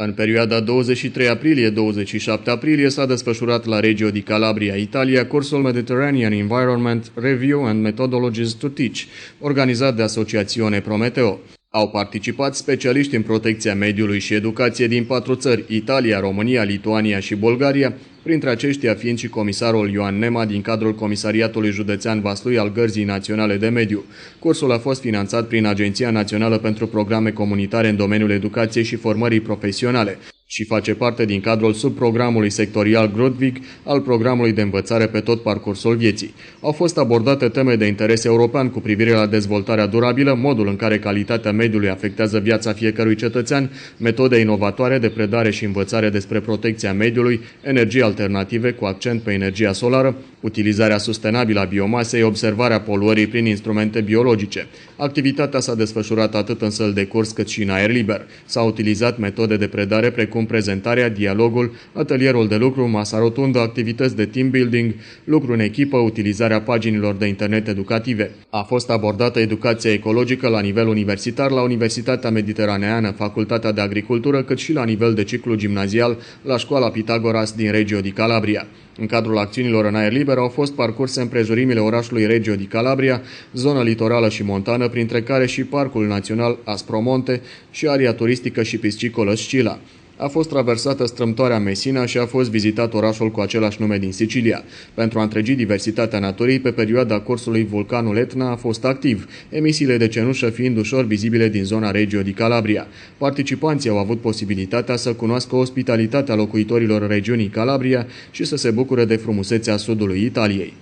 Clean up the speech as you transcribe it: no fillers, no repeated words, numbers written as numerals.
În perioada 23 aprilie-27 aprilie s-a desfășurat la Reggio di Calabria, Italia, cursul Mediterranean Environment Review and Methodologies to Teach, organizat de Asociațiune Prometeo. Au participat specialiști în protecția mediului și educație din 4 țări, Italia, România, Lituania și Bulgaria, printre aceștia fiind și comisarul Ioan Nema din cadrul Comisariatului Județean Vaslui al Gărzii Naționale de Mediu. Cursul a fost finanțat prin Agenția Națională pentru Programe Comunitare în domeniul educației și formării profesionale și face parte din cadrul subprogramului sectorial Grundtvig al programului de învățare pe tot parcursul vieții. Au fost abordate teme de interes european cu privire la dezvoltarea durabilă, modul în care calitatea mediului afectează viața fiecărui cetățean, metode inovatoare de predare și învățare despre protecția mediului, energii alternative cu accent pe energia solară, utilizarea sustenabilă a biomasei, observarea poluării prin instrumente biologice. Activitatea s-a desfășurat atât în săli de curs cât și în aer liber. S-au utilizat metode de predare precum prezentarea, dialogul, atelierul de lucru, masa rotundă, activități de team building, lucru în echipă, utilizarea paginilor de internet educative. A fost abordată educația ecologică la nivel universitar la Universitatea Mediteraneană, Facultatea de Agricultură, cât și la nivel de ciclu gimnazial la Școala Pitagoras din Reggio di Calabria. În cadrul acțiunilor în aer liber au fost parcurse împrejurimile orașului Reggio di Calabria, zonă litorală și montană, printre care și Parcul Național Aspromonte și area turistică și piscicolă Scila. A fost traversată strâmtoarea Messina și a fost vizitat orașul cu același nume din Sicilia. Pentru a întregi diversitatea naturii, pe perioada cursului vulcanul Etna a fost activ, emisiile de cenușă fiind ușor vizibile din zona Reggio di Calabria. Participanții au avut posibilitatea să cunoască ospitalitatea locuitorilor regiunii Calabria și să se bucure de frumusețea sudului Italiei.